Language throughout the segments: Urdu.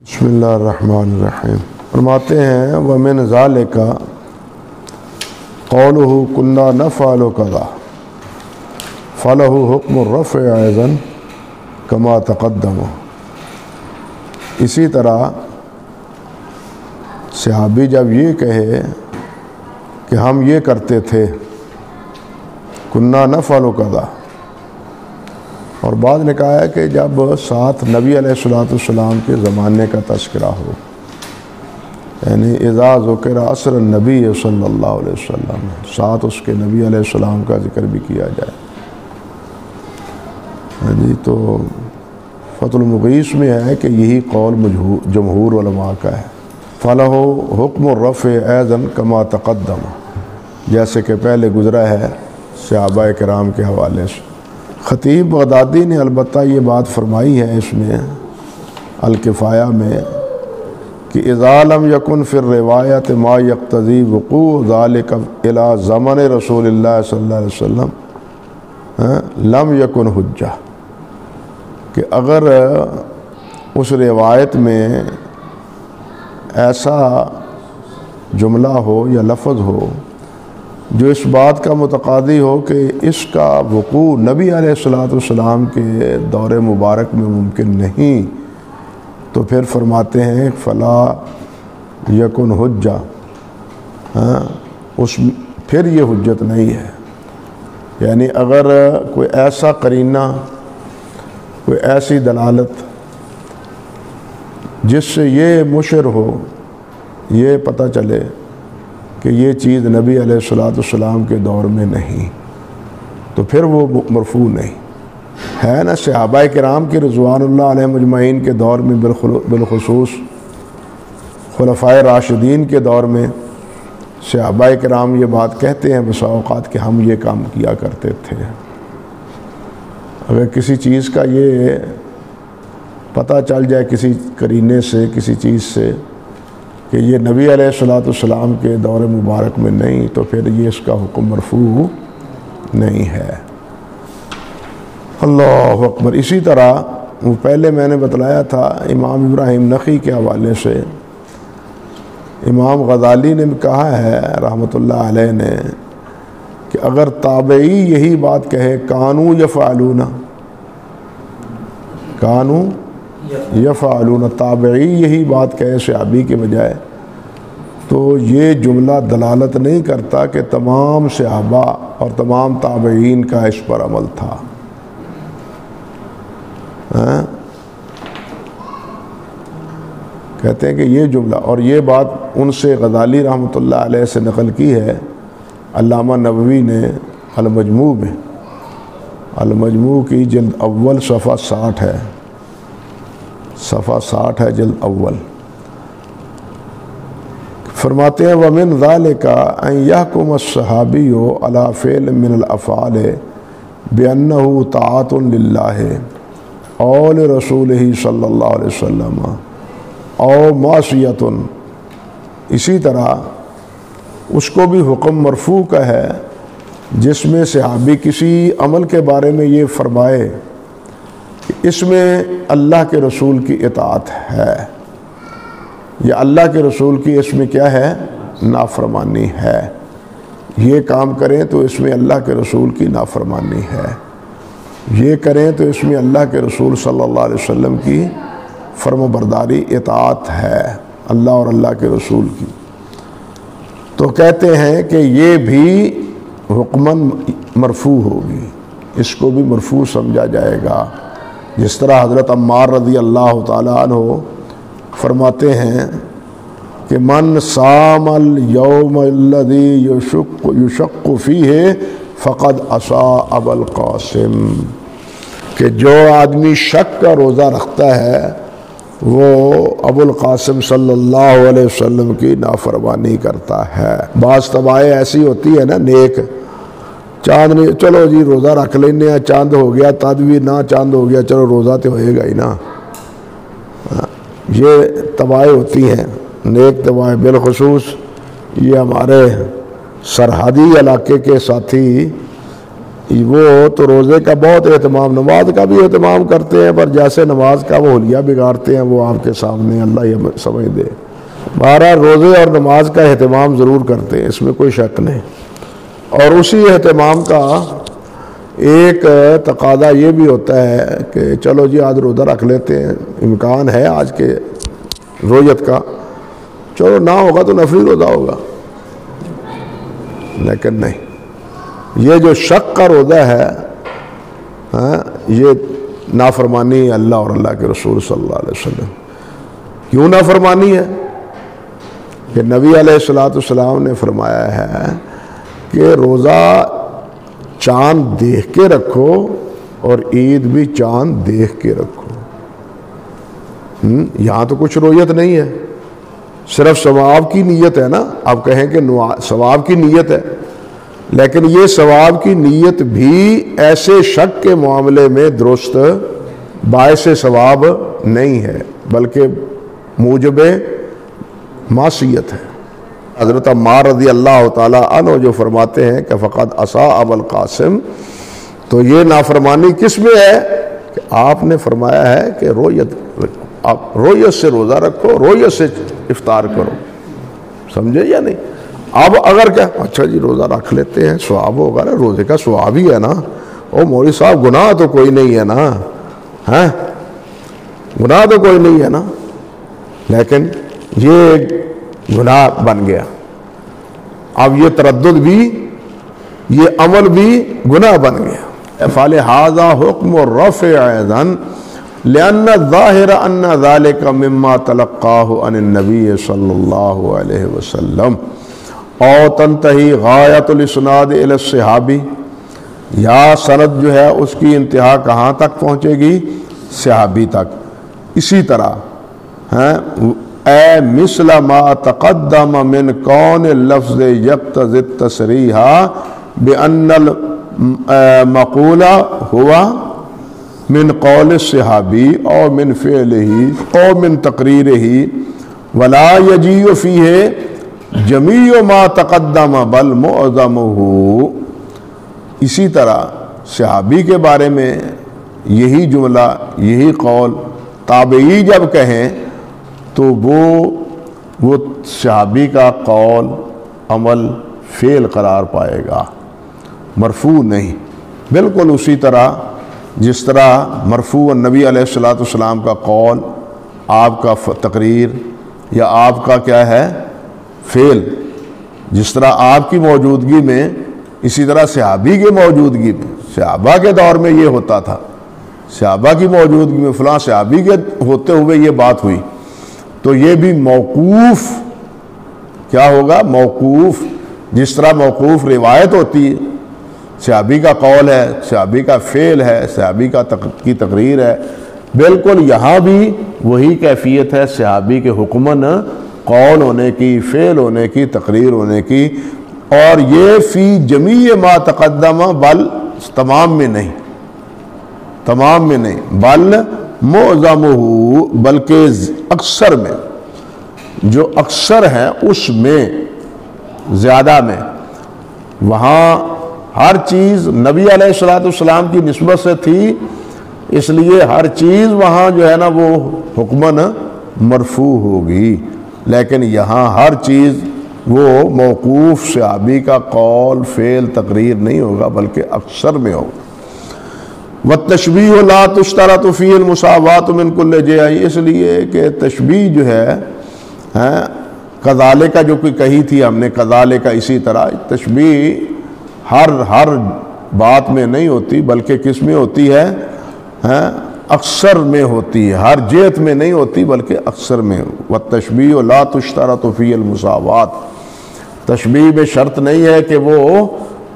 بسم اللہ الرحمن الرحیم۔ فرماتے ہیں وَمِنْ ذَلِكَ قَوْلُهُ كُنَّا نَفْعَلُ كَذَا فَلَهُ حُکْمُ الرَّفْعِ أَيْضًا كَمَا تَقَدَّمَ۔ اسی طرح صحابی جب یہ کہے کہ ہم یہ کرتے تھے كُنَّا نَفْعَلُ كَذَا، اور بعد نے کہا ہے کہ جب ساتھ نبی علیہ السلام کے زمانے کا تذکرہ ہو، یعنی اذا ذکر عصر النبی صلی اللہ علیہ وسلم، ساتھ اس کے نبی علیہ السلام کا ذکر بھی کیا جائے۔ جی تو فتح المغیث میں ہے کہ یہی قول جمہور علماء کا ہے۔ فَلَهُ حُکْمُ الرَّفْعِ أَيْضًا كَمَا تَقَدَّمَ، جیسے کہ پہلے گزرا ہے صحابہ کرام کے حوالے سے۔ خطیب بغدادی نے البتہ یہ بات فرمائی ہے اس میں الکفایہ میں کہ اذا لم یکن فی الروایت ما یقتضی وقوع ذلک الی زمن رسول اللہ صلی اللہ علیہ وسلم لم یکن حجہ، کہ اگر اس روایت میں ایسا جملہ ہو یا لفظ ہو جو اس بات کا متقاضی ہو کہ اس کا وقوع نبی علیہ السلام کے دور مبارک میں ممکن نہیں، تو پھر فرماتے ہیں فلا یکن حجہ، پھر یہ حجت نہیں ہے۔ یعنی اگر کوئی ایسا قرینہ، کوئی ایسی دلالت جس سے یہ مشر ہو، یہ پتہ چلے کہ یہ چیز نبی علیہ السلام کے دور میں نہیں، تو پھر وہ مرفوع نہیں ہے۔ نا صحابہ کرام کی رضوان اللہ علیہ مجمعین کے دور میں، بالخصوص خلفائے راشدین کے دور میں صحابہ کرام یہ بات کہتے ہیں بسا اوقات کہ ہم یہ کام کیا کرتے تھے۔ اگر کسی چیز کا یہ پتہ چل جائے کسی قرینے سے، کسی چیز سے کہ یہ نبی علیہ السلام کے دور مبارک میں نہیں، تو پھر یہ اس کا حکم مرفوع نہیں ہے۔ اللہ اکبر۔ اسی طرح وہ پہلے میں نے بتلایا تھا امام ابراہیم نخعی کے حوالے سے، امام غزالی نے کہا ہے رحمۃ اللہ علیہ نے کہ اگر تابعی یہی بات کہے کانوا یفعلون، کانوا یفعلون، تابعی یہی بات کہے صحابی کے بجائے، تو یہ جملہ دلالت نہیں کرتا کہ تمام صحابہ اور تمام تابعین کا اس پر عمل تھا۔ کہتے ہیں کہ یہ جملہ، اور یہ بات ان سے غزالی رحمۃ اللہ علیہ سے نقل کی ہے علامہ نووی نے المجموع میں، المجموع کی جلد اول صفحہ 60 ہے، صفحہ 60 ہے جلد اول۔ فرماتے ہیں وَمِنْ ذَلِكَ أَنْ يَحْكُمَ الصَّحَابِيُّ عَلَى فِعْلٍ مِّنَ الْأَفْعَالِ بِأَنَّهُ طَاعَةٌ لِلَّهِ أَوْ لِرَسُولِهِ صلی اللہ علیہ وسلم أَوْ مَعْصِيَةٌ، اسی طرح اس کو بھی حکم مرفوع کا ہے جس میں صحابی کسی عمل کے بارے میں یہ فرمائے کہ اس میں اللہ کے رسول کی اطاعت ہے، یا اللہ کے رسول کی اس میں کیا ہے، نافرمانی ہے، یہ کام کریں تو اس میں اللہ کے رسول کی نافرمانی ہے، یہ کریں تو اس میں اللہ کے رسول صلی اللہ علیہ وسلم کی فرم برداری اطاعت ہے، اللہ اور اللہ کے رسول کی۔ تو کہتے ہیں کہ یہ بھی حکماً مرفوع ہوگی، اس کو بھی مرفوع سمجھا جائے گا، جس طرح حضرت عمار رضی اللہ تعالیٰ عنہ فرماتے ہیں کہ من صام اليوم الذي يشق فيه فقد عصى ابا القاسم، کہ جو آدمی شک کا روزہ رکھتا ہے وہ ابو القاسم صلی اللہ علیہ وسلم کی نافرمانی کرتا ہے۔ بعض طبائع ایسی ہوتی ہے نا نیک، چاند نہیں، چلو جی روزہ رکھ لینے ہیں، چاند ہو گیا تدوی نہ، چاند ہو گیا چلو روزہ تو ہوئے گا ہی نا، یہ طبائع ہوتی ہیں نیک طبائع۔ بالخصوص یہ ہمارے سرحدی علاقے کے ساتھی وہ تو روزے کا بہت اہتمام، نماز کا بھی اہتمام کرتے ہیں، پر جیسے نماز کا وہ حلیہ بگاڑتے ہیں وہ آپ کے سامنے، اللہ یہ سمجھ دے۔ بہرحال روزے اور نماز کا اہتمام ضرور کرتے ہیں، اس میں کوئی شک نہیں، اور اسی اہتمام کا ایک تقاضا یہ بھی ہوتا ہے کہ چلو جی آج روزہ رکھ لیتے ہیں، امکان ہے آج کے رویت کا، چلو نہ ہوگا تو نفلی روزہ ہوگا، لیکن نہیں، یہ جو شک کا روزہ ہے یہ نافرمانی اللہ اور اللہ کے رسول صلی اللہ علیہ وسلم۔ کیوں نافرمانی ہے؟ کہ نبی علیہ السلام نے فرمایا ہے کہ روزہ چاند دیکھ کے رکھو اور عید بھی چاند دیکھ کے رکھو۔ یہاں تو کچھ رویت نہیں ہے، صرف ثواب کی نیت ہے نا، آپ کہیں کہ ثواب کی نیت ہے، لیکن یہ ثواب کی نیت بھی ایسے شک کے معاملے میں درست باعث ثواب نہیں ہے، بلکہ موجب معصیت ہے۔ حضرت عمار رضی اللہ تعالیٰ عنہ جو فرماتے ہیں کہ فقط عصا ابا القاسم، تو یہ نافرمانی کس میں ہے کہ آپ نے فرمایا ہے کہ آپ رویت سے روزہ رکھو، رویت سے افطار کرو، سمجھے یا نہیں؟ اب اگر کیا اچھا جی روزہ رکھ لیتے ہیں، ثواب ہوگا نا، روزے کا ثواب ہی ہے نا، او مولوی صاحب گناہ تو کوئی نہیں ہے نا، گناہ تو کوئی نہیں ہے نا، لیکن یہ گناہ بن گیا، اب یہ تردد بھی، یہ عمل بھی گناہ بن گیا۔ فلہذا حکم الرفع ایضاً لأن الظاہر ان ذلك مما تلقاہ عن النبی صلی اللہ علیہ وسلم او تنتہی غایت الاسناد الی الصحابی، یا سند جو ہے اس کی انتہا کہاں تک پہنچے گی؟ صحابی تک۔ اسی طرح اے مثل ما تقدم من کون اللفظ یقتضی التصریح بان المقول ہوا من قول الصحابی او من فعلہ او من تقریرہ ولا یجیء فیہ جمیع ما تقدم بل معظمہ۔ اسی طرح صحابی کے بارے میں یہی جملہ، یہی قول تابعی جب کہیں تو وہ صحابی کا قول، عمل، فعل قرار پائے گا، مرفوع نہیں۔ بالکل اسی طرح جس طرح مرفوع نبی علیہ السلام کا قول، آپ کا تقریر یا آپ کا کیا ہے فعل، جس طرح آپ کی موجودگی میں، اسی طرح صحابی کی موجودگی میں، صحابہ کے دور میں یہ ہوتا تھا، صحابہ کی موجودگی میں فلاں صحابی کے ہوتے ہوئے یہ بات ہوئی، تو یہ بھی موقوف کیا ہوگا؟ موقوف، جس طرح موقوف روایت ہوتی ہے، صحابی کا قول ہے، صحابی کا فعل ہے، صحابی کی تقریر ہے، بالکل یہاں بھی وہی کیفیت ہے صحابی کے حکماً قول ہونے کی، فعل ہونے کی، تقریر ہونے کی، اور یہ فی جمیع ما تقدم، بل تمام میں نہیں، تمام میں نہیں، بل معظمہ، بلکہ اکثر میں، جو اکثر ہے اس میں، زیادہ میں، وہاں ہر چیز نبی علیہ السلام کی نسبت سے تھی، اس لیے ہر چیز وہاں جو ہے نا وہ حکماً مرفوع ہوگی، لیکن یہاں ہر چیز وہ موقوف صحابی کا قول، فعل، تقریر نہیں ہوگا، بلکہ اکثر میں ہوگا۔ وَالتَّشْبِيهُ لَا تُشْتَرَطُ فِيهِ الْمُسَاوَاةُ مِنْ كُلِّ جِهَةٍ، اس لیے کہ تشبیہ جو ہے کذالک جو کوئی کہی تھی ہم نے، کذالک اسی طرح، تشبیہ ہر بات میں نہیں ہوتی، بلکہ کس میں ہوتی ہے؟ اکثر میں ہوتی ہے، ہر جہت میں نہیں ہوتی بلکہ اکثر میں۔ وَالتَّشْبِيهُ لَا تُشْتَرَطُ فِيهِ الْمُسَاوَاةُ، تشبیہ میں شرط نہیں ہے کہ وہ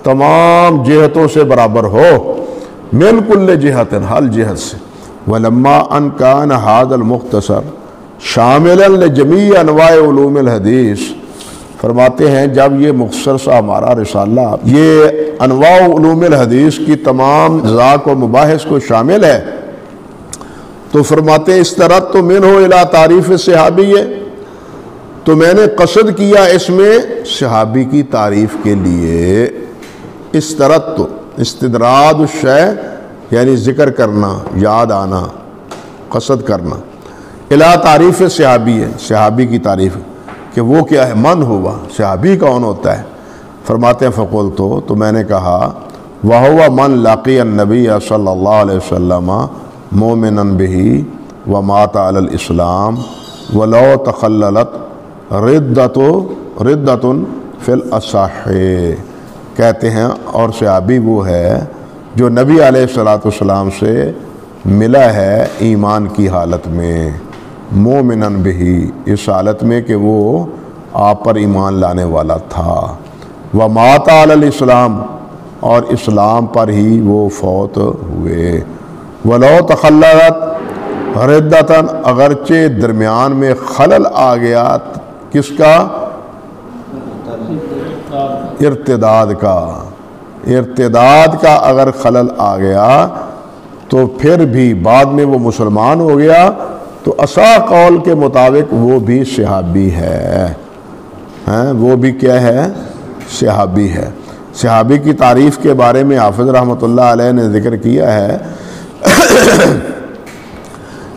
تمام جہتوں سے برابر ہو، من کل جہت، ہر جہت سے۔ وَلَمَّا أَنْ كَانَ هَذَا الْمُخْتَصَرُ شَامِلًا لِجَمِيعِ أَنْوَاعِ عُلُومِ الْحَدِيثِ، فرماتے ہیں جب یہ مختصر سا ہمارا رسالہ یہ انواع علوم الحدیث کی تمام ذاق و مباحث کو شامل ہے، تو فرماتے ہیں استرت تو منہ الی تعریف صحابی ہے، تو میں نے قصد کیا اس میں صحابی کی تعریف کے لیے، استرت تو استدراج الشے یعنی ذکر کرنا، یاد آنا، قصد کرنا۔ الا تعریف صحابی ہے، صحابی کی تعریف کہ وہ کیا ہے، من ہوا، صحابی کون ہوتا ہے؟ فرماتے ہیں فقلت، تو میں نے کہا وَهُوَ مَنْ لَقِيَ النَّبِيَّ صلی اللہ علیہ وسلم مُؤْمِنًا بِهِ وَمَاتَ عَلَى الْإِسْلَامِ وَلَوْ تَخَلَّلَتْ رِدَّةٌ فِي الْأَصَحِّ، کہتے ہیں اور صحابی وہ ہے جو نبی علیہ السلام سے ملا ہے ایمان کی حالت میں، مومنن بہی، اس حالت میں کہ وہ آپ پر ایمان لانے والا تھا، ومات علی الاسلام، اور اسلام پر ہی وہ فوت ہوئے، ولو تخللت ردتن، اگرچہ درمیان میں خلل آ گیا کس کا؟ ارتداد کا اگر خلل آ گیا تو پھر بھی بعد میں وہ مسلمان ہو گیا تو اصح قول کے مطابق وہ بھی صحابی ہے، وہ بھی کیا ہے؟ صحابی ہے۔ صحابی کی تعریف کے بارے میں حافظ رحمۃ اللہ علیہ نے ذکر کیا ہے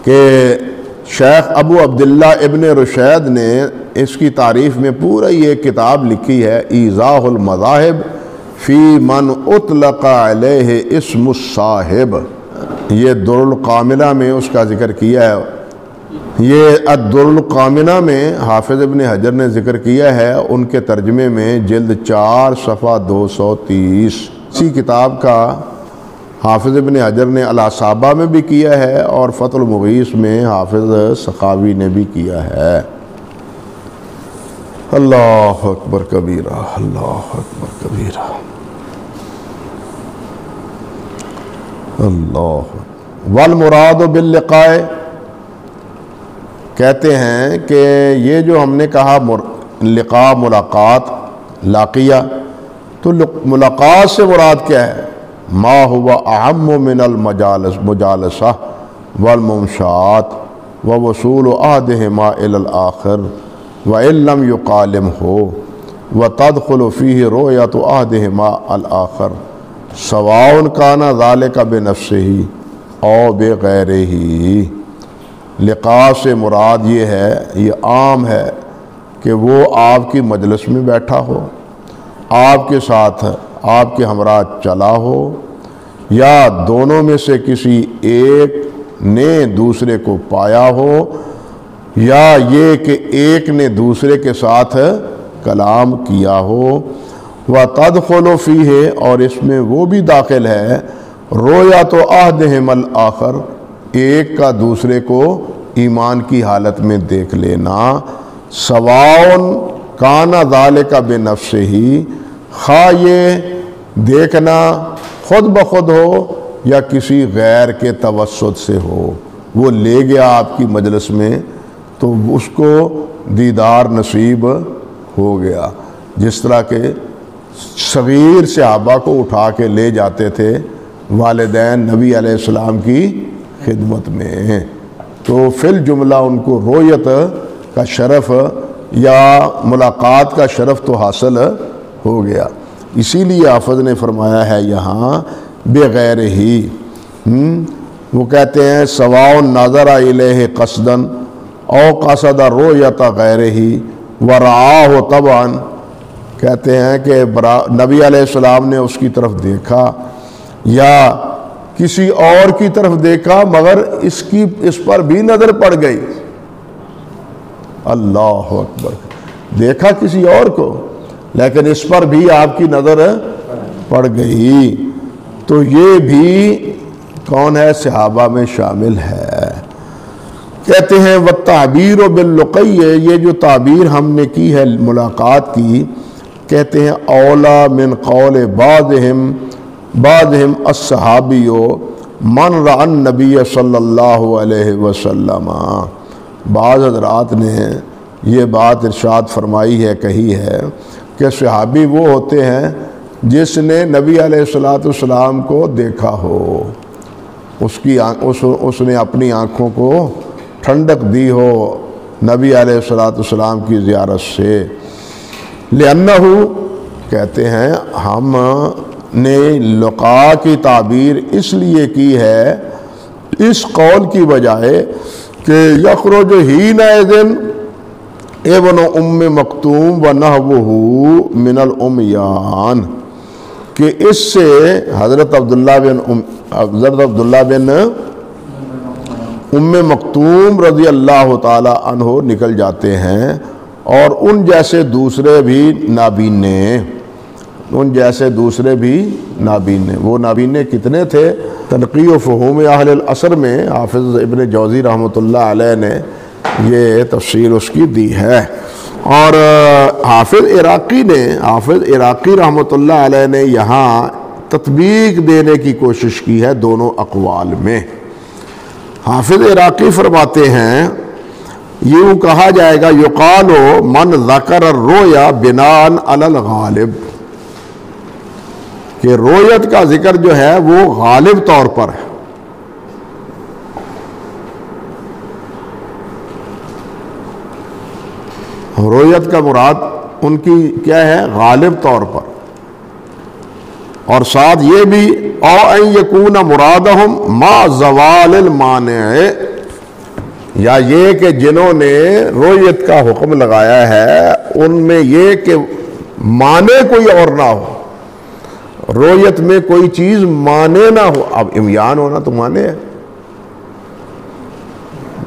کہ شیخ ابو عبداللہ ابن رشید نے اس کی تعریف میں پورا یہ کتاب لکھی ہے، ایضاح المذاہب فی من اطلق علیہ اسم الصاحب، یہ در القاملہ میں اس کا ذکر کیا ہے۔ یہ الدر القاملہ میں حافظ ابن حجر نے ذکر کیا ہے، ان کے ترجمے میں جلد 4 صفحہ 230۔ اسی کتاب کا حافظ ابن حجر نے الاصابہ میں بھی کیا ہے اور فتح المغیث میں حافظ سخاوی نے بھی کیا ہے۔ اللہ اکبر کبیرہ، اللہ اکبر کبیرہ، اللہ۔ والمراد باللقاء، کہتے ہیں کہ یہ جو ہم نے کہا لقاء ملاقات، لاقیہ، تو ملاقات سے مراد کیا ہے؟ ما ہوا اہم من المجالسہ والممشات ووصول احدہما الی الآخر وإن لم يقالمه وتدخل فيه رؤية احدهما الآخر سواء كان ذلك بنفسه او بغیرہ۔ لقاء سے مراد یہ ہے، یہ عام ہے کہ وہ آپ کی مجلس میں بیٹھا ہو، آپ کے ساتھ آپ کے ہمراہ چلا ہو، یا دونوں میں سے کسی ایک نے دوسرے کو پایا ہو، یا یہ کہ ایک نے دوسرے کے ساتھ کلام کیا ہو، وَتَدْخُلُ فِيهِ، اور اس میں وہ بھی داخل ہے رؤیۃ احدہما الآخر، ایک کا دوسرے کو ایمان کی حالت میں دیکھ لینا، سواء کان ذالک بنفسہ، خواہ یہ دیکھنا خود بخود ہو یا کسی غیر کے توسط سے ہو، وہ لے گیا آپ کی مجلس میں تو اس کو دیدار نصیب ہو گیا، جس طرح کہ صغیر صحابہ کو اٹھا کے لے جاتے تھے والدین نبی علیہ السلام کی خدمت میں، تو فی الجملہ ان کو رؤیت کا شرف یا ملاقات کا شرف تو حاصل ہو گیا۔ اسی لیے حافظ نے فرمایا ہے یہاں بغیر ہی، وہ کہتے ہیں سواء نظر الیہ قصدا او قصد رؤیت غیرہ ورعاہ طبعا، کہتے ہیں کہ نبی علیہ السلام نے اس کی طرف دیکھا یا کسی اور کی طرف دیکھا مگر اس پر بھی نظر پڑ گئی، اللہ اکبر، دیکھا کسی اور کو لیکن اس پر بھی آپ کی نظر پڑ گئی، تو یہ بھی کون ہے؟ صحابہ میں شامل ہے۔ کہتے ہیں والتعبیر باللقی، یہ جو تعبیر ہم نے کی ہے ملاقات کی، کہتے ہیں اولا من قول بعضهم الصحابی من رأى النبی صلی اللہ علیہ وسلم، بعض حضرات نے یہ بات ارشاد فرمائی ہے، کہی ہے کہ صحابی وہ ہوتے ہیں جس نے نبی علیہ السلام کو دیکھا ہو، اس نے اپنی آنکھوں کو ٹھنڈک دی ہو نبی علیہ السلام کی زیارت سے، لأنہ، کہتے ہیں ہم نے لقاء کی تعبیر اس لیے کی ہے اس قول کی بجائے کہ یخرج حینئذ ابن ام مکتوم ونحوہ من العمیان، کہ اس سے حضرت عبداللہ بن ام مکتوم رضی اللہ تعالی عنہ نکل جاتے ہیں، اور ان جیسے دوسرے بھی نابینے، وہ نابینے کتنے تھے؟ تنقیح و فہوم اہل العصر میں حافظ ابن جوزی رحمۃ اللہ علیہ نے یہ تفسیر اس کی دی ہے، اور حافظ عراقی رحمۃ اللہ علیہ نے یہاں تطبیق دینے کی کوشش کی ہے دونوں اقوال میں۔ حافظ عراقی فرماتے ہیں یوں کہا جائے گا یقال من ذکر الرؤیا بناء علی الغالب، کہ رویت کا ذکر جو ہے وہ غالب طور پر ہے، رویت کا مراد ان کی کیا ہے؟ غالب طور پر، اور ساتھ یہ بھی او ان یکون مرادہم ما زوال المانع، یا یہ کہ جنہوں نے رویت کا حکم لگایا ہے ان میں یہ کہ مانے کوئی اور نہ ہو، رویت میں کوئی چیز مانے نہ ہو۔ اب عمیان ہونا تو مانے ہے،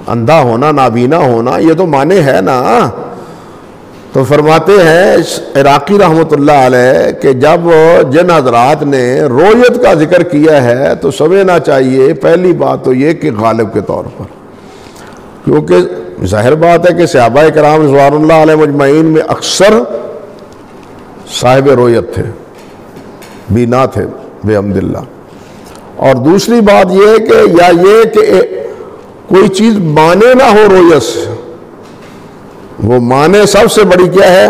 اندھا ہونا، نابینا ہونا، یہ تو مانے ہے نا۔ تو فرماتے ہیں عراقی رحمۃ اللہ علیہ کہ جب جن حضرات نے رویت کا ذکر کیا ہے تو سمجھنا چاہیے پہلی بات تو یہ کہ غالب کے طور پر، کیونکہ ظاہر بات ہے کہ صحابہ کرام رضوان اللہ علیہ مجمعین میں اکثر صاحب رویت تھے، بینا تھے بحمد اللہ۔ اور دوسری بات یہ کہ یا یہ کہ کوئی چیز مانے نہ ہو رویت سے، وہ مانے سب سے بڑی کیا ہے؟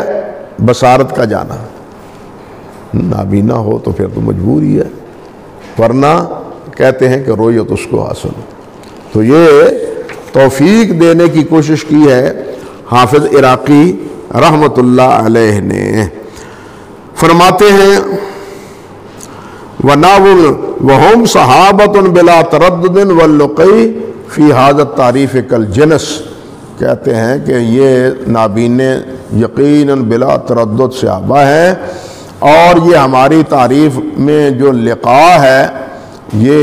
بصارت کا جانا، نابینا ہو تو پھر تو مجبوری ہے، ورنہ کہتے ہیں کہ رویت اس کو حاصل ہو۔ تو یہ توفیق دینے کی کوشش کی ہے حافظ عراقی رحمۃ اللہ علیہ نے۔ فرماتے ہیں وَنَاوُلْ وَهُمْ صَحَابَةٌ بِلَا تَرَدُّدٍ وَاللُّقَيْ فِي هَذَا التَّعْرِيفِ كَالْجِنْسِ، کہتے ہیں کہ یہ نابینے یقیناً بلا تردد صحابہ ہیں، اور یہ ہماری تعریف میں جو لقاء ہے یہ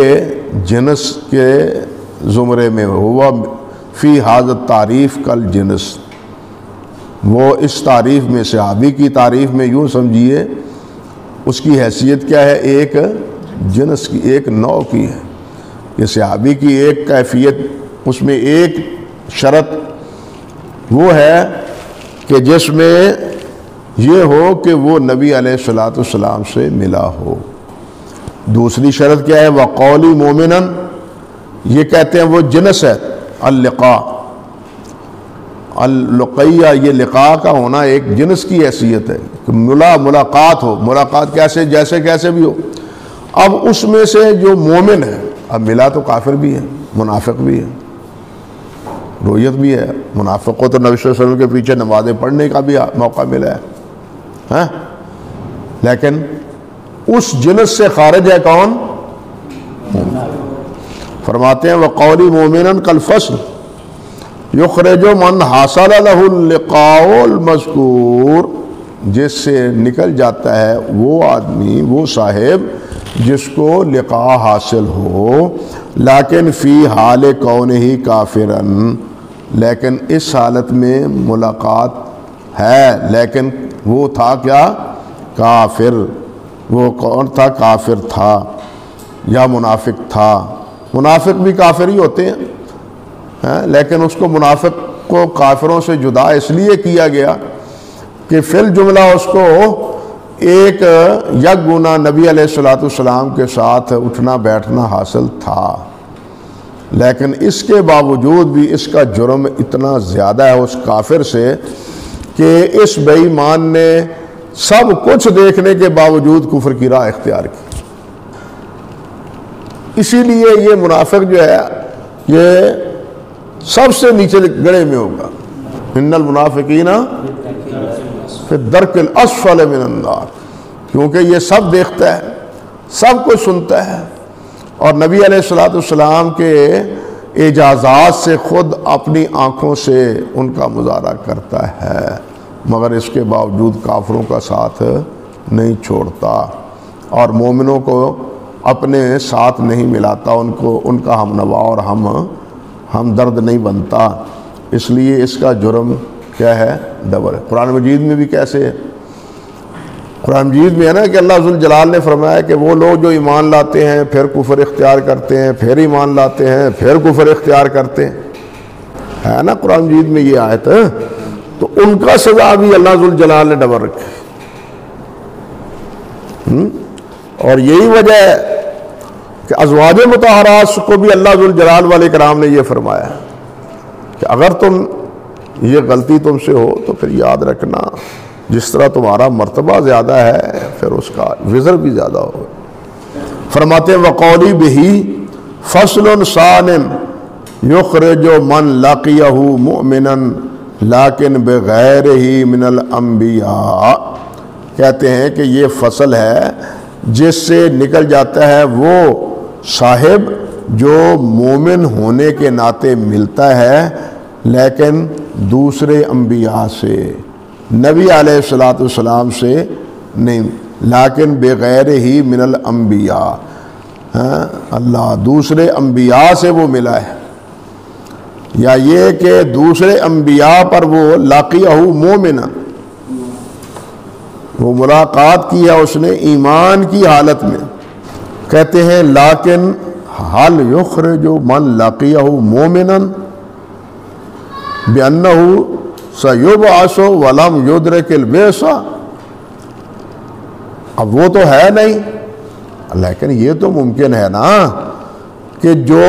جنس کے زمرے میں ہوا، فی حاضر تعریف کل جنس، وہ اس تعریف میں صحابی کی تعریف میں یوں سمجھیے اس کی حیثیت کیا ہے؟ ایک جنس کی، ایک نوع کی ہے۔ یہ صحابی کی ایک کیفیت، اس میں ایک شرط وہ ہے کہ جس میں یہ ہو کہ وہ نبی علیہ الصلوۃ والسلام سے ملا ہو۔ دوسری شرط کیا ہے؟ وَقَوْلِ مُؤْمِنًا، یہ کہتے ہیں وہ جنس ہے اللقاء، اللقیہ، یہ لقاء کا ہونا ایک جنس کی حیثیت ہے، ملاقات ہو، ملاقات کیسے؟ جیسے کیسے بھی ہو۔ اب اس میں سے جو مومن ہے، اب ملا تو کافر بھی ہے، منافق بھی ہے، رویت بھی ہے، منافق کو تو نبی صلی اللہ علیہ وسلم کے پیچھے نمازیں پڑھنے کا بھی موقع ملا ہے، لیکن اس جنس سے خارج ہے کون؟ فرماتے ہیں وَقَوْلِ مُؤْمِنًا كَالْفَصْلِ يُخْرِجُ مَنْ حَصَلَ لَهُ اللِّقَاءُ الْمَذْكُورُ، جس سے نکل جاتا ہے وہ آدمی، وہ صاحب جس کو لقاء حاصل ہو، لیکن فی حال کونہ کافراً، لیکن اس حالت میں ملاقات ہے لیکن وہ تھا کیا؟ کافر۔ وہ کون تھا؟ کافر تھا یا منافق تھا۔ منافق بھی کافر ہی ہوتے ہیں، لیکن اس کو منافق کو کافروں سے جدا اس لیے کیا گیا کہ فی الجملہ اس کو ایک یک گنا نبی علیہ الصلوۃ والسلام کے ساتھ اٹھنا بیٹھنا حاصل تھا، لیکن اس کے باوجود بھی اس کا جرم اتنا زیادہ ہے اس کافر سے کہ اس بے ایمان نے سب کچھ دیکھنے کے باوجود کفر کی راہ اختیار کی۔ اسی لیے یہ منافق جو ہے یہ سب سے نیچے گڑھے میں ہوگا، ان المنافقین فی الدرک الاسفل من النار، کیونکہ یہ سب دیکھتا ہے سب کچھ سنتا ہے، اور نبی علیہ الصلوۃ والسلام کے اعجازات سے خود اپنی آنکھوں سے ان کا مظاہرہ کرتا ہے، مگر اس کے باوجود کافروں کا ساتھ نہیں چھوڑتا اور مومنوں کو اپنے ساتھ نہیں ملاتا، ان کا ہم نوا اور ہم درد نہیں بنتا، اس لیے اس کا جرم کیا ہے؟ ڈبل ہے۔ قرآن مجید میں بھی کیسے ہے؟ قرآن مجید میں ہے نا کہ اللہ ذوالجلال نے فرمایا کہ وہ لوگ جو ایمان لاتے ہیں پھر کفر اختیار کرتے ہیں، پھر ایمان لاتے ہیں پھر کفر اختیار کرتے ہیں، ہے نا قرآن مجید میں یہ آیت ہے، تو ان کا سزا بھی اللہ ذوالجلال نے ڈبل رکھی، اور یہی وجہ ہے کہ ازواج مطہرات کو بھی اللہ ذوالجلال والے کرام نے یہ فرمایا کہ اگر تم یہ غلطی تم سے ہو تو پھر یاد رکھنا جس طرح تمہارا مرتبہ زیادہ ہے پھر اس کا وزر بھی زیادہ ہو۔ فرماتے ہیں وقولی بہی فصل ثان یخرج من لقیہ مؤمنا لیکن بغیر ہی من الانبیاء، کہتے ہیں کہ یہ فصل ہے جس سے نکل جاتا ہے وہ صاحب جو مومن ہونے کے ناطے ملتا ہے لیکن دوسرے انبیاء سے، نبی علیہ الصلوۃ والسلام سے نہیں، لیکن بغیر ہی من الانبیاء، اللہ دوسرے انبیاء سے وہ ملا ہے، یا یہ کہ دوسرے انبیاء پر وہ لاقیہ مومنا، وہ ملاقات کی ہے اس نے ایمان کی حالت میں۔ کہتے ہیں لیکن حل یخرج من لقیہ مومنا بأنہ سیبعث ولم یدرک البعث، اب وہ تو ہے نہیں، لیکن یہ تو ممکن ہے نا کہ جو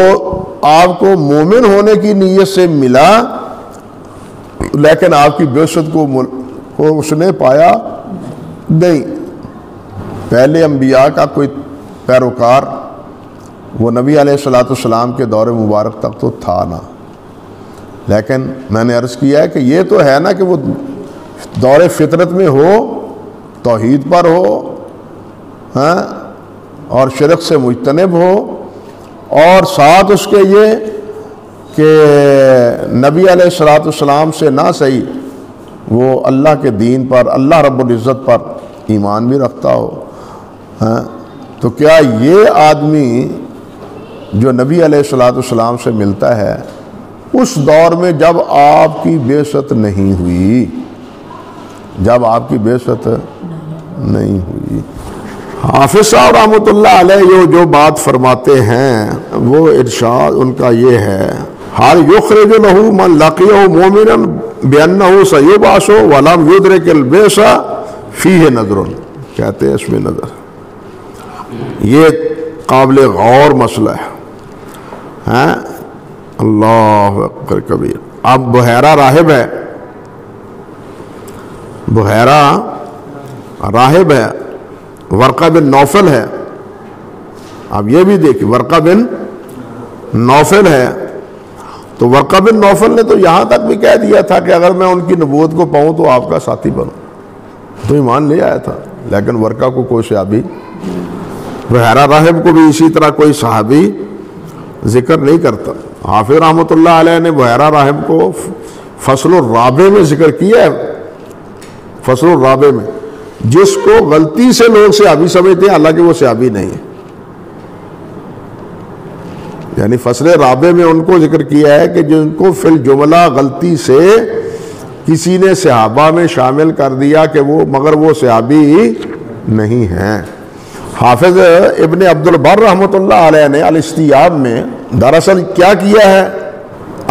آپ کو مومن ہونے کی نیت سے ملا لیکن آپ کی بعثت کو اس نے پایا نہیں۔ پہلے انبیاء کا کوئی پیروکار وہ نبی علیہ الصلوۃ والسلام کے دور مبارک تک تو تھا نا، لیکن میں نے عرض کیا ہے کہ یہ تو ہے نا کہ وہ دور فطرت میں ہو، توحید پر ہو، اور شرک سے مجتنب ہو، اور ساتھ اس کے یہ کہ نبی علیہ الصلوۃ والسلام سے نہ صحیح وہ اللہ کے دین پر، اللہ رب العزت پر ایمان بھی رکھتا ہو، تو کیا یہ آدمی جو نبی علیہ الصلوۃ والسلام سے ملتا ہے اس دور میں جب آپ کی بعثت نہیں ہوئی، جب آپ کی بعثت نہیں ہوئی؟ حافظ صاحب رحمۃ اللہ علیہ جو بات فرماتے ہیں وہ ارشاد ان کا یہ ہے، حال یخرج لہ من لقیہ مومنا بانہ سیبعث ولم یدرک البعث فیہ نظر، کہتے ہیں اس میں نظر، یہ قابل غور مسئلہ ہے، اللہ اکبر کبیر۔ اب بحیرہ راہب ہے، بحیرہ راہب ہے، ورقہ بن نوفل ہے، اب یہ بھی دیکھیں ورقہ بن نوفل ہے، تو ورقہ بن نوفل نے تو یہاں تک بھی کہہ دیا تھا کہ اگر میں ان کی نبوت کو پاؤں تو آپ کا ساتھی بنوں، تو ایمان لے آیا تھا، لیکن ورقہ کو کوئی صحابی، بحیرہ راہب کو بھی اسی طرح کوئی صحابی ذکر نہیں کرتا۔ حافظ رحمۃ اللہ علیہ نے بحیرہ راہب کو فصل الرابع میں ذکر کیا ہے، فصل الرابع میں، جس کو غلطی سے لوگ صحابی سمجھتے ہیں حالانکہ وہ صحابی نہیں ہے، یعنی فصل رابع میں ان کو ذکر کیا ہے کہ جن کو فی الجملہ غلطی سے کسی نے صحابہ میں شامل کر دیا کہ وہ مگر وہ صحابی نہیں ہیں۔ حافظ ابن عبد البر رحمۃ اللہ علیہ نے الاستیاب میں دراصل کیا کیا ہے،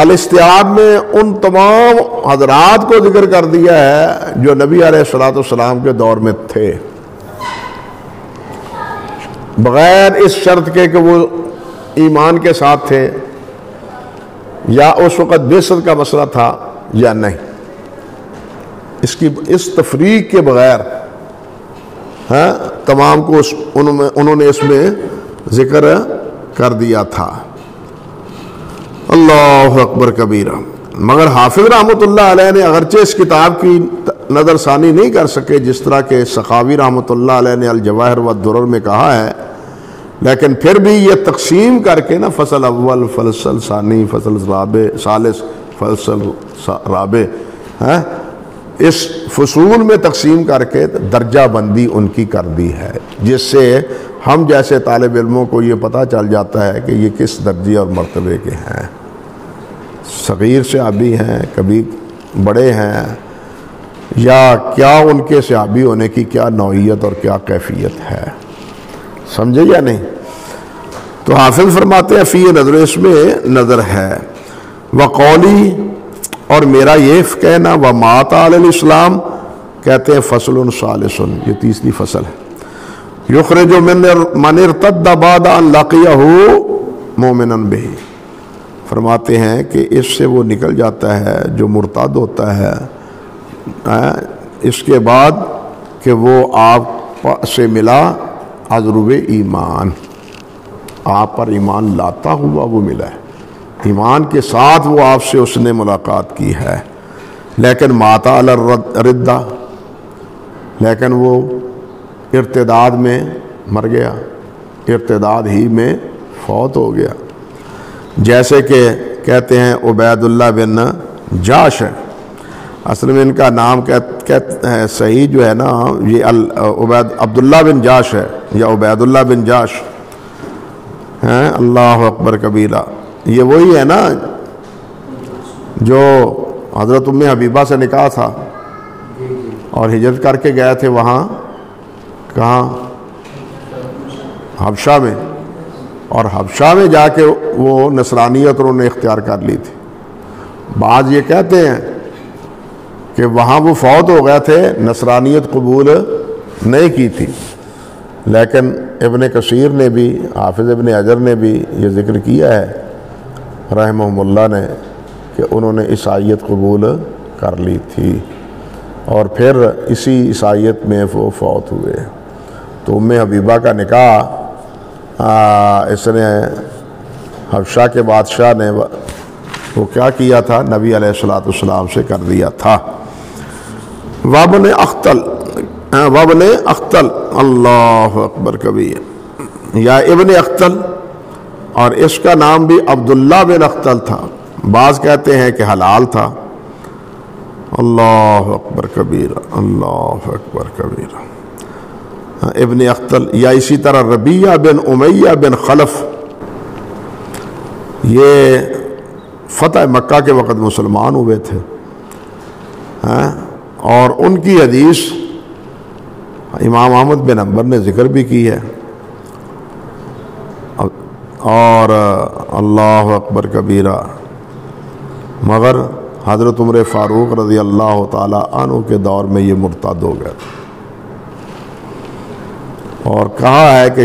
الاستیاب میں ان تمام حضرات کو ذکر کر دیا ہے جو نبی علیہ الصلوۃ والسلام کے دور میں تھے، بغیر اس شرط کے کہ وہ ایمان کے ساتھ تھے یا اس وقت بعثت کا مسئلہ تھا یا نہیں، اس تفریق کے بغیر تمام کو انہوں نے اس میں ذکر کر دیا تھا۔ اللہ اکبر کبیرہ۔ مگر حافظ رحمۃ اللہ علیہ نے اگرچہ اس کتاب کی نظر ثانی نہیں کر سکے، جس طرح کہ سخاوی رحمۃ اللہ علیہ نے الجواہر والدرر میں کہا ہے لیکن پھر بھی یہ تقسیم کر کے نا فصل اول، فصل ثانی، فصل رابع، ثالث، فصل رابع، اس فصول میں تقسیم کر کے درجہ بندی ان کی کر دی ہے، جس سے ہم جیسے طالب علموں کو یہ پتہ چل جاتا ہے کہ یہ کس درجے اور مرتبے کے ہیں، صغیر صحابی ہیں، کبھی بڑے ہیں، یا کیا ان کے صحابی ہونے کی کیا نوعیت اور کیا کیفیت ہے، سمجھے یا نہیں؟ تو حافظ فرماتے ہیں فی نظر، اس میں نظر ہے، وقولی، اور میرا یہ کہنا، ومات علی الاسلام، کہتے ہیں فصل ثالث، یہ تیسری فصل ہے، یخرج من ارتد بعد ان لقیہ مؤمنا بہ، فرماتے ہیں کہ اس سے وہ نکل جاتا ہے جو مرتد ہوتا ہے اس کے بعد کہ وہ آپ سے ملا عذرب ایمان، آپ پر ایمان لاتا ہوا وہ ملا ہے، ایمان کے ساتھ وہ آپ سے اس نے ملاقات کی ہے، لیکن ماتا علی الردہ، لیکن وہ ارتداد میں مر گیا، ارتداد ہی میں فوت ہو گیا، جیسے کہ کہتے ہیں عبید اللہ بن جاش ہے، اصل میں ان کا نام صحیح جو ہے نا یہ عبداللہ بن جاش ہے یا عبید اللہ بن جاش ہیں، اللہ اکبر کبیرہ، یہ وہی ہے نا جو حضرت ام حبیبہ سے نکاح تھا اور ہجرت کر کے گئے تھے وہاں، کہاں؟ حبشہ میں، اور حبشہ میں جا کے وہ نصرانیت انہوں نے اختیار کر لی تھی، بعض یہ کہتے ہیں کہ وہاں وہ فوت ہو گئے تھے، نصرانیت قبول نہیں کی تھی، لیکن ابن کثیر نے بھی، حافظ ابن حجر نے بھی یہ ذکر کیا ہے رحمہم اللہ نے کہ انہوں نے عیسائیت قبول کر لی تھی اور پھر اسی عیسائیت میں وہ فوت ہوئے۔ تو ام حبیبہ کا نکاح اس نے حبشہ کے بادشاہ نے وہ کیا کیا تھا، نبی علیہ السلام سے کر دیا تھا۔ وابن اختل، اللہ اکبر کبیر، یا ابن اختل، اور اس کا نام بھی عبداللہ بن اختل تھا، بعض کہتے ہیں کہ حلال تھا، اللہ اکبر کبیر، اللہ اکبر کبیر، ابن اختل، یا اسی طرح ربیہ بن امیہ بن خلف، یہ فتح مکہ کے وقت مسلمان ہوئے تھے، اور ان کی حدیث امام احمد بن حنبل نے ذکر بھی کی ہے، اور اللہ اکبر کبیرہ، مگر حضرت عمر فاروق رضی اللہ تعالی عنہ کے دور میں یہ مرتد ہو گئے، اور کہا ہے کہ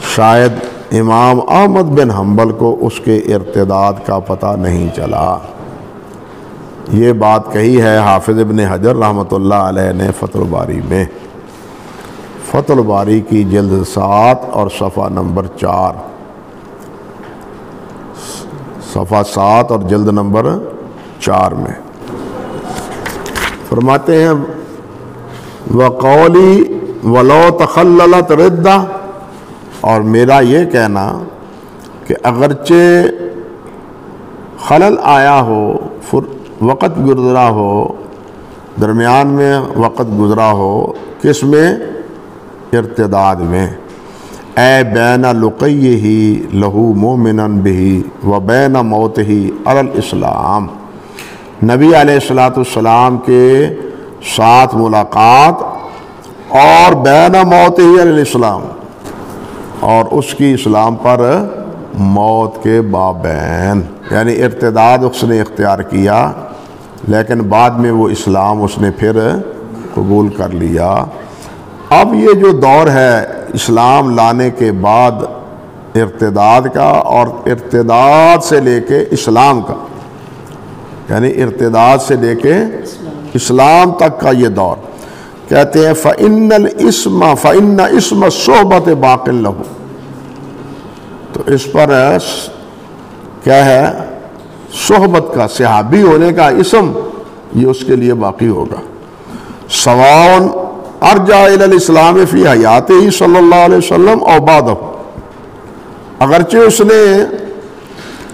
شاید امام احمد بن حنبل کو اس کے ارتداد کا پتہ نہیں چلا، یہ بات کہی ہے حافظ ابن حجر رحمۃ اللہ علیہ نے فتح الباری میں، فتح الباری کی جلد 7 اور صفحہ نمبر 4، صفحہ 7 اور جلد نمبر 4 میں فرماتے ہیں وقولی ولو تخللت ردہ، اور میرا یہ کہنا کہ اگرچہ خلل آیا ہو، وقت گزرا ہو، درمیان میں وقت گزرا ہو، کس میں؟ ارتداد میں، اے بین لقیہ لہو مومنا بہ و بین موتہ علی الاسلام، نبی علیہ السلام کے ساتھ ملاقات اور بین موتہ علی الاسلام، اور اس کی اسلام پر موت کے بابین، یعنی ارتداد اس نے اختیار کیا لیکن بعد میں وہ اسلام اس نے پھر قبول کر لیا۔ اب یہ جو دور ہے اسلام لانے کے بعد ارتداد کا، اور ارتداد سے لے کے اسلام کا، یعنی ارتداد سے لے کے اسلام تک کا یہ دور، کہتے ہیں فَإِنَّ اسْمَ الصُّحْبَةِ بَاقٍ لَهُ، تو اس پر کیا ہے؟ صحبت کا، صحابی ہونے کا اسم یہ اس کے لیے باقی ہوگا۔ سواء ارجع الی الاسلام فی حیاتہ صلی اللہ علیہ وسلم او بعدہ، اگرچہ اس نے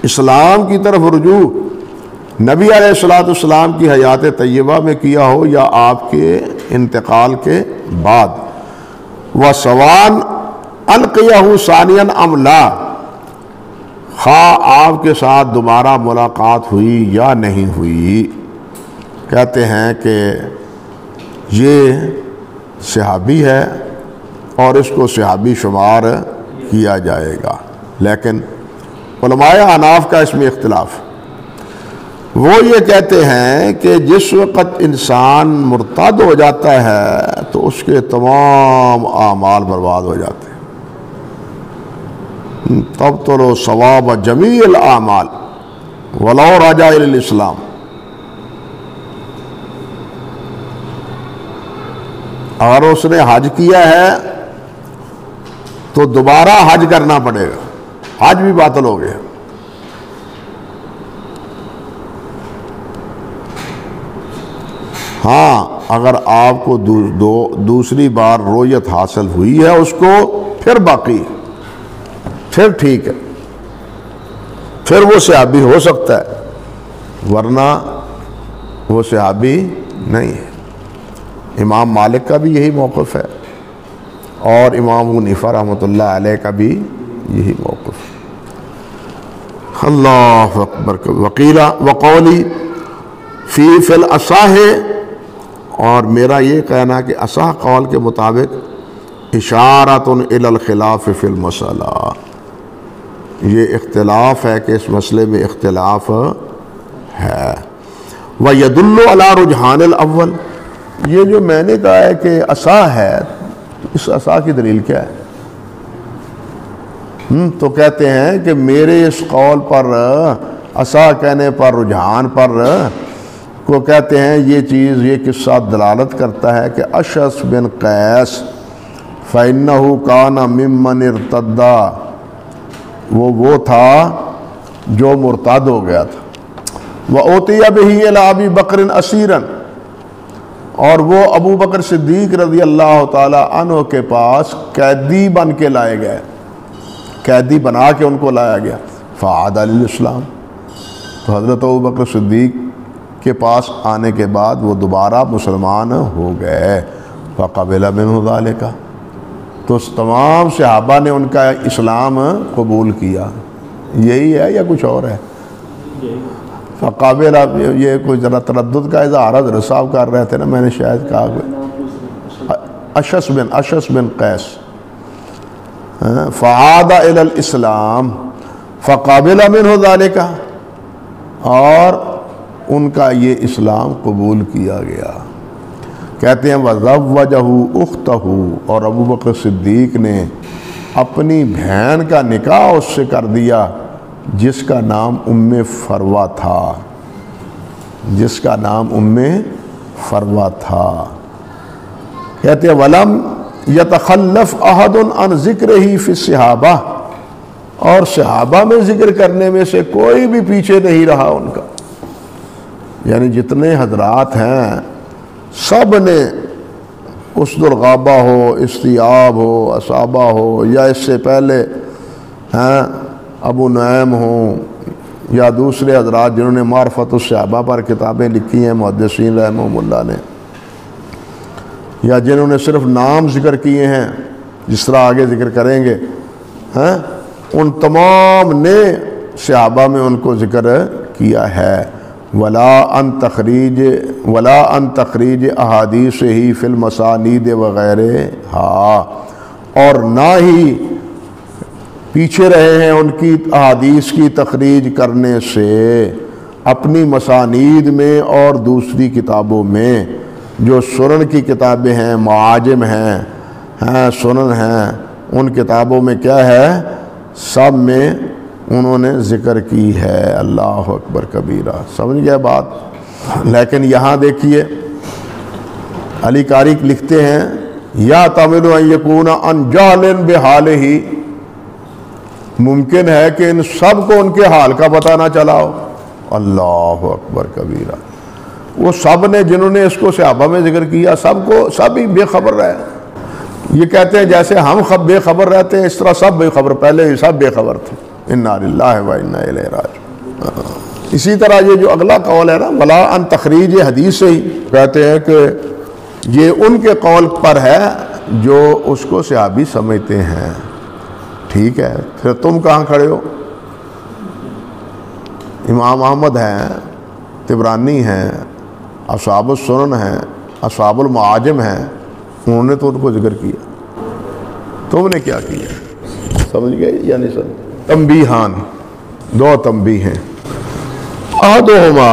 اسلام کی طرف رجوع نبی علیہ السلام کی حیات طیبہ میں کیا ہو یا آپ کے انتقال کے بعد، وَسَوَاءً أَلْقِيَهُ ثَانِيًا أَمْ لَا، خواہ آپ کے ساتھ دوبارہ ملاقات ہوئی یا نہیں ہوئی۔ کہتے ہیں کہ یہ صحابی ہے اور اس کو صحابی شمار کیا جائے گا، لیکن علماء احناف کا اس میں اختلاف۔ وہ یہ کہتے ہیں کہ جس وقت انسان مرتد ہو جاتا ہے تو اس کے تمام اعمال برباد ہو جاتے ہیں۔ تبطل ثواب جمیع الاعمال ولو رجع الی الاسلام۔ اگر اس نے حج کیا ہے تو دوبارہ حج کرنا پڑے گا، حج بھی باطل ہو گیا۔ ہاں اگر آپ کو دوسری بار رویت حاصل ہوئی ہے اس کو، پھر باقی، پھر ٹھیک ہے، پھر وہ صحابی ہو سکتا ہے، ورنہ وہ صحابی نہیں ہے۔ امام مالک کا بھی یہی موقف ہے اور امام ابو حنیفہ رحمۃ اللہ علیہ کا بھی یہی موقف ہے۔ اللہ اکبر۔ وقیلا وقولی فی الاصح، اور میرا یہ کہنا کہ اصح قول کے مطابق اشارۃ الی الخلاف فی المسئلہ، یہ اختلاف ہے کہ اس مسئلے میں اختلاف ہے۔ وَيَدُلُّ عَلَى رُجْحَانِ الْأَوَّلِ، یہ جو میں نے کہا ہے کہ عصا ہے، اس عصا کی دلیل کیا ہے؟ تو کہتے ہیں کہ میرے اس قول پر، عصا کہنے پر، رجحان پر کو کہتے ہیں یہ چیز، یہ قصہ دلالت کرتا ہے کہ اشعث بن قیس فَإِنَّهُ كَانَ مِمَّنِ ارْتَدَّ، وہ تھا جو مرتد ہو گیا تھا۔ وَأُوتِيَ بِهِ إِلَىٰ أَبِي بَكْرٍ أَسِيرًا، اور وہ ابو بکر صدیق رضی اللہ تعالی عنہ کے پاس قیدی بن کے لائے گئے، قیدی بنا کے ان کو لایا گیا۔ فعاد علی الاسلام، تو حضرت ابو بکر صدیق کے پاس آنے کے بعد وہ دوبارہ مسلمان ہو گئے۔ فقبل منہ ذلک، تو تمام صحابہ نے ان کا اسلام قبول کیا۔ یہی ہے یا کچھ اور ہے؟ فقابل، یہ کوئی ذرا تردد کا اظہار حضرت صاحب کر رہے تھے نا، میں نے شاید کہا اشعث بن قیس فعاد الی الاسلام فقابل منہ ذلک، اور ان کا یہ اسلام قبول کیا گیا۔ کہتے ہیں وَزَوَّجَهُ أُخْتَهُ، اور ابو بکر صدیق نے اپنی بہن کا نکاح اس سے کر دیا جس کا نام ام فروہ تھا، جس کا نام ام فروہ تھا۔ کہتے ہیں وَلَمْ يَتَخَلَّفْ أَحَدٌ عَنْ ذِكْرِهِ فِي الصِّحَابَةِ، اور صحابہ میں ذکر کرنے میں سے کوئی بھی پیچھے نہیں رہا ان کا، یعنی جتنے حضرات ہیں سب نے اسد الغابہ ہو، استیاب ہو، اصابہ ہو، یا اس سے پہلے ہیں ابو نعیم ہوں، یا دوسرے حضرات جنہوں نے معرفت الصحابہ پر کتابیں لکھی ہیں محدثین رحمہم اللہ نے، یا جنہوں نے صرف نام ذکر کیے ہیں جس طرح آگے ذکر کریں گے، ان تمام نے صحابہ میں ان کو ذکر کیا ہے۔ ولا ان تخریج احادیث ہی فی المسانید وغیرہ، اور نہ ہی پیچھے رہے ہیں ان کی احادیث کی تخریج کرنے سے اپنی مسانید میں اور دوسری کتابوں میں، جو سنن کی کتابیں ہیں، معاجم ہیں، سنن ہیں، ان کتابوں میں کیا ہے، سب میں انہوں نے ذکر کی ہے۔ اللہ اکبر کبیرہ، سمجھ گئے بات؟ لیکن یہاں دیکھیے علی قاری لکھتے ہیں یا تامل ان یکون عن جہل بحالہ، ممکن ہے کہ ان سب کو ان کے حال کا پتہ نہ چلا ہو۔ اللہ اکبر کبیرہ، وہ سب نے جنہوں نے اس کو صحابہ میں ذکر کیا سب ہی بے خبر رہے. یہ کہتے ہیں جیسے ہم بے خبر رہتے ہیں، اس طرح سب بے خبر، پہلے ہی سب بے خبر تھے. انا للہ و انا الیہ راجعون. اسی طرح یہ جو اگلا قول ہے نا، ولا ان تخریج حدیث سے ہی کہتے ہیں کہ یہ ان کے قول پر ہے جو اس کو صحابی سمجھتے ہیں. ٹھیک ہے، پھر تم کہاں کھڑے ہو؟ امام احمد ہیں، طبرانی ہیں، اصحاب السنن ہیں، اصحاب المعاجم ہیں، انہوں نے تو ان کو ذکر کیا، تم نے کیا کیا؟ سمجھ گئے یا نہیں سمجھ؟ تنبیہان، دو تنبیہ ہیں. احدہما،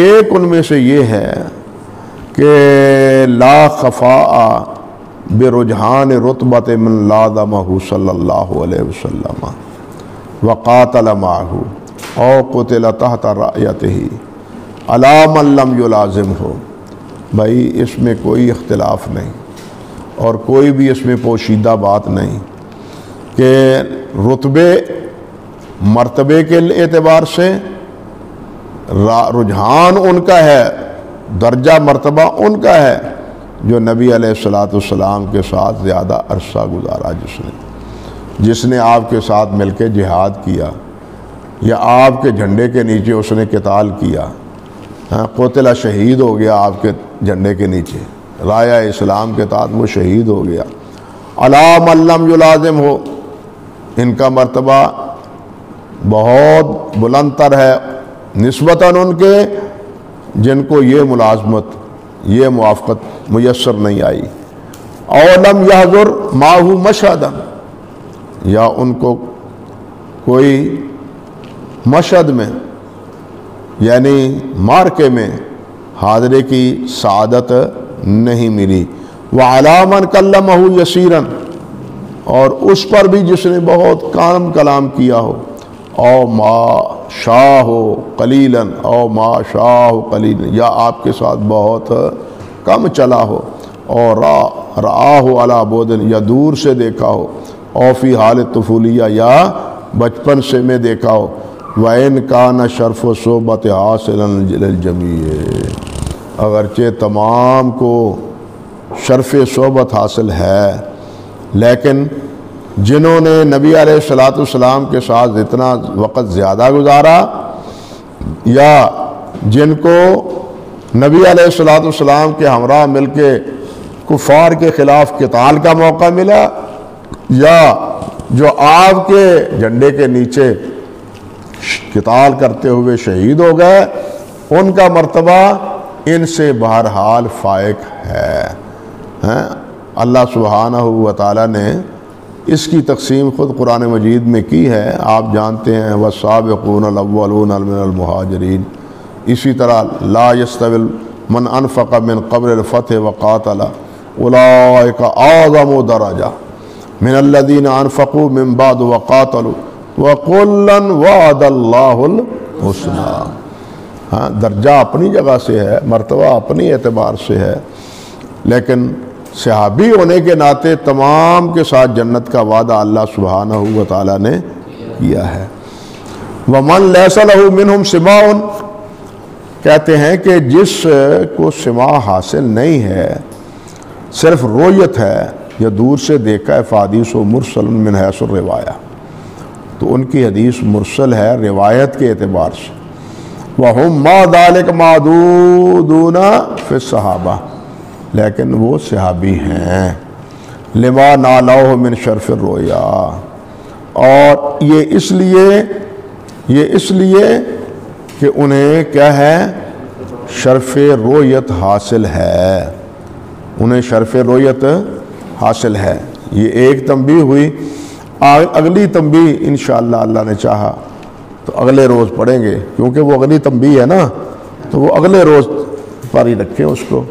ایک ان میں سے یہ ہے کہ لا خفاء برجحان رتبۃ من لازمہ صلی اللہ علیہ وسلم وقاتل معہ او قتل تحت رایتہ علی من لم یلازم ہو. بھائی اس میں کوئی اختلاف نہیں اور کوئی بھی اس میں پوشیدہ بات نہیں کہ رتبے مرتبے کے اعتبار سے رجحان ان کا ہے، درجہ مرتبہ ان کا ہے جو نبی علیہ الصلوۃ والسلام کے ساتھ زیادہ عرصہ گزارا، جس نے آپ کے ساتھ مل کے جہاد کیا یا آپ کے جھنڈے کے نیچے اس نے قتال کیا، قتل شہید ہو گیا آپ کے جھنڈے کے نیچے، رایا اسلام کے تحت وہ شہید ہو گیا. علی من لم یلازم ہو، ان کا مرتبہ بہت بلند تر ہے نسبتاً ان کے جن کو یہ ملازمت، یہ موافقت میسر نہیں آئی. او لم یحضر معہ مشہدا، یا ان کو کوئی مشہد میں یعنی مارکے میں حاضرے کی سعادت نہیں ملی. وعلی من کلمہ یسیرا، اور اس پر بھی جس نے بہت کلام کیا ہو. او ما شاہ قلیلا، او ما شاہ قلیلا، یا آپ کے ساتھ بہت کم چلا ہو. اور رآہ علی بعد، یا دور سے دیکھا ہو. او فی حال طفولیہ، یا بچپن سے میں دیکھا ہو. وَإِنْ كَانَ شَرْفُ صُحْبَةِ حَاصِلًا لِلْجَمِيعِ، اگرچہ تمام کو شرف صحبت حاصل ہے، لیکن جنہوں نے نبی علیہ الصلوۃ والسلام کے ساتھ اتنا وقت زیادہ گزارا، یا جن کو نبی علیہ الصلوۃ والسلام کے ہمراہ مل کے کفار کے خلاف قتال کا موقع ملا، یا جو آپ کے جھنڈے کے نیچے قتال کرتے ہوئے شہید ہو گئے، ان کا مرتبہ ان سے بہرحال فائق ہے. اللہ سبحانہ و تعالیٰ نے اس کی تقسیم خود قرآن مجید میں کی ہے. آپ جانتے ہیں والسابقون الاولون من المہاجرین. اسی طرح لا یستوی من انفق من قبل الفتح وقاتل اولئک اعظم درجہ من الذین انفقوا من بعد وقاتلوا وَقُلًّا وَعَدَ اللَّهُ الْحُسْنَى. درجہ اپنی جگہ سے ہے، مرتبہ اپنی اعتبار سے ہے، لیکن صحابی ہونے کے ناطے تمام کے ساتھ جنت کا وعدہ اللہ سبحانہ و تعالیٰ نے کیا ہے. وَمَنْ لَيْسَ لَهُ مِنْهُمْ سِمَاعٌ، کہتے ہیں کہ جس کو سماع حاصل نہیں ہے، صرف رویت ہے یا دور سے دیکھا ہے، فحدیث مرسل من حیث الروایہ، تو ان کی حدیث مرسل ہے روایت کے اعتبار سے. وَهُمْ مَا ذَلِكَ مَعْدُودُونَ فِي الصَّحَابَةِ، لیکن وہ صحابی ہیں. لِمَا نَالَوْهُ مِنْ شَرْفِ الرُّؤْيَا، اور یہ اس لیے کہ انہیں کیا ہے، شرف رویت حاصل ہے، انہیں شرف رویت حاصل ہے. یہ ایک تنبیہ ہوئی. اگلی تنبیہ انشاءاللہ اللہ نے چاہا تو اگلے روز پڑھیں گے، کیونکہ وہ اگلی تنبیہ ہے نا، تو وہ اگلے روز پر ہی رکھیں اس کو.